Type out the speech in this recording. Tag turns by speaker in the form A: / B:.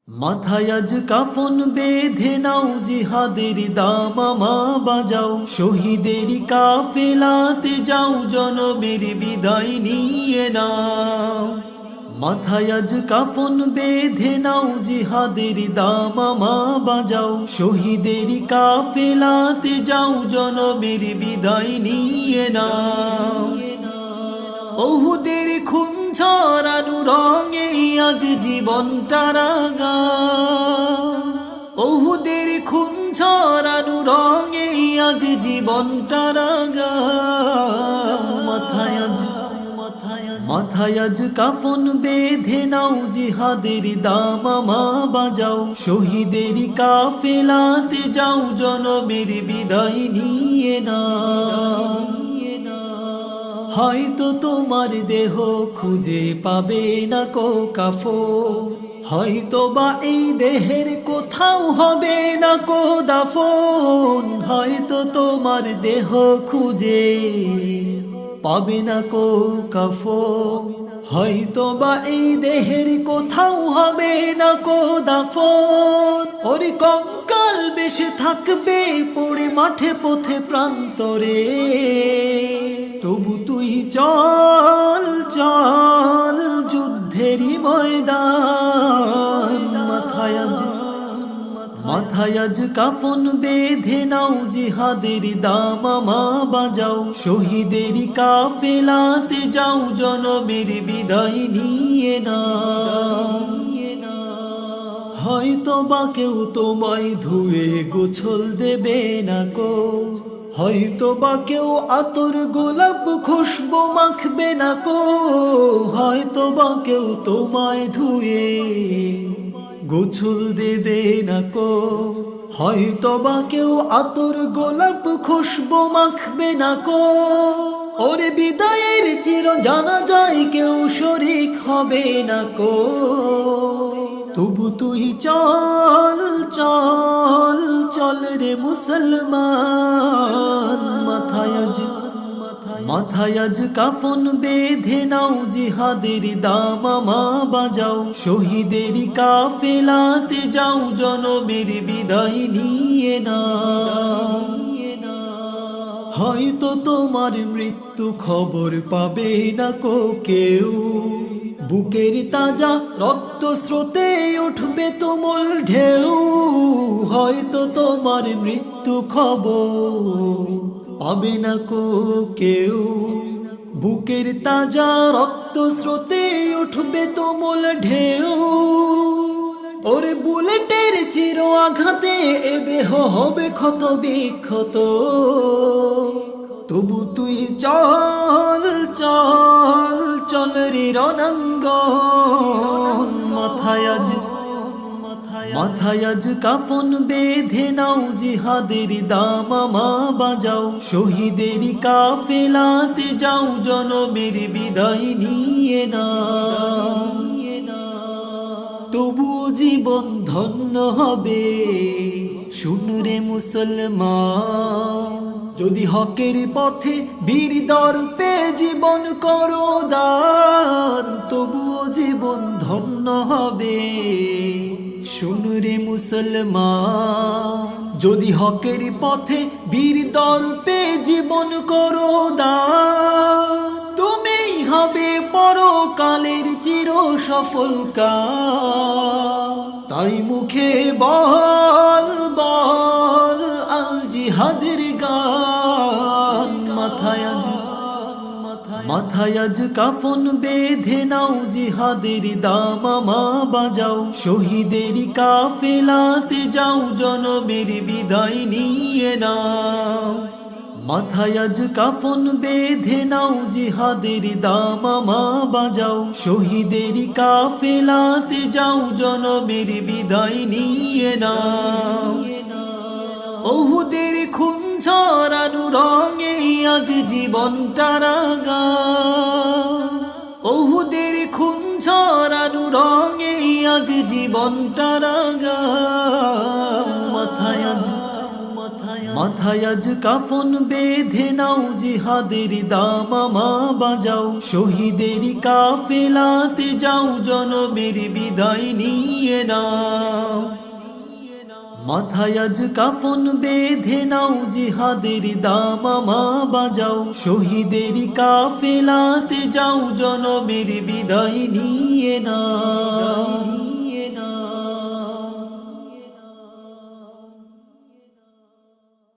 A: মাথায় আজ কাফন বেঁধে নাও, জিহাদের দামামা বাজাও, শহীদের কাফেলাতে যাও, জনমের বিদায় নিয়ে নাও। মাথায় আজ কাফন বেঁধে নাও, জিহাদের দামামা বাজাও, শহীদের কাফেলাতে যাও, জনমের বিদায় নিয়ে নাও। ওহুদের খুন ছড়ানো রঙে আজ জীবনটা রাঙা, ওহুদের খুন ছড়ানো রঙে আজ জীবনটা রাঙা। মাথায় আজ কাফন বেঁধে নাও, জিহাদের দামামা বাজাও, শহীদের কাফেলাতে যাও, জনমের বিদায় নিয়ে নাও। হয়তো তোমার দেহ খুঁজে পাবে না কো কাফন, হয়তো বা এই দেহের কোথাও হবে না কো দাফন, হয়তো তোমার দেহ খুঁজে পাবে না কো কাফন, হয়তো বা এই দেহের কোথাও হবে না কো দাফন। ওরে কঙ্কাল বেশে থাকবে পড়ে মাঠে পথে প্রান্তরে, তবু তুই চল চল যুদ্ধেরই ময়দান। মাথায় আজ কাফন বেঁধে নাও, জিহাদের দামামা বাজাও, শহীদের কাফেলাতে যাও, জনমের বিদায় নিয়ে নাও। হয়তো বা কেউ তোমায় ধুয়ে গোছল দেবে না কো, হয়তো বা কেউ আতর গোলাপ খুশবু মাখবে না কো, হয়তো বা কেউ তোমায় ধুয়ে গোছল দেবে না কো, হয়তো বা কেউ আতর গোলাপ খুশবু মাখবে না কো। ওরে বিদায়ের চির জানা যায় কেউ শরীক হবে না কো, তবু তুই চল চল চল রে মুসলমান। মাথায় আজ কাফন বেঁধে নাও, জিহাদের দামামা বাজাও, শহীদের কাফেলাতে যাও, জনমের বিদায় নিয়ে নাও। হয়তো তোমার মৃত্যু খবর পাবে না কো কেউ, বুকের তাজা রক্ত স্রোতে উঠবে তুমুল ঢেউ, হয়তো তোমার মৃত্যু খবর পাবে না কো কেউ, বুকের তাজা রক্ত স্রোতে উঠবে তুমুল ঢেউ। ওরে বুলেটের চির আঘাতে এ দেহ হবে ক্ষত বিক্ষত, তবু তুই চল চল চল রে রণাঙ্গন। মাথায় আজ কাফন বেঁধে নাও, জিহাদের দামামা বাজাও, শহীদের কাফেলাতে যাও, জনমের বিদায় নিয়ে নাও। তবু জীবন ধন্য হবে শুন রে মুসলমান, যদি হকের পথে বীর দর্পে জীবন করো দান, তবুও জীবন ধন্য হবে শুন রে মুসলমান, যদি হকের পথে বীর দর্পে জীবন করো দান, তুমিই হবে পরকালের চির সফল কাম। তাই মুখে বল বল আল জিহাদের গান। মাথায় আজ কাফন বেঁধে নাও, জিহাদের দামামা বাজাও, শহীদের কাফেলাতে যাও, জনমের বিদায় নিয়ে নাও। মাথায় আজ কাফন বেঁধে নাও, জিহাদের দামামা বাজাও, শহীদের কাফেলাতে যাও, জনমের বিদায় নিয়ে নাও। ওহুদের খুন ছড়ানো রঙে আজ জীবনটা রাঙা, ওহুদের খুন ছড়ানো রঙে আজ জীবনটা রাঙা। মাথায় আজ কাফন বেঁধে নাও, জিহাদের দামামা বাজাও, শহীদের কাফেলাতে যাও, জনমের বিদায় নিয়ে নাও। মাথায় আজ কাফন বেঁধে নাও, জিহাদের দামামা বাজাও, শহীদের কাফেলাতে যাও, জনমের বিদায় নিয়ে নাও।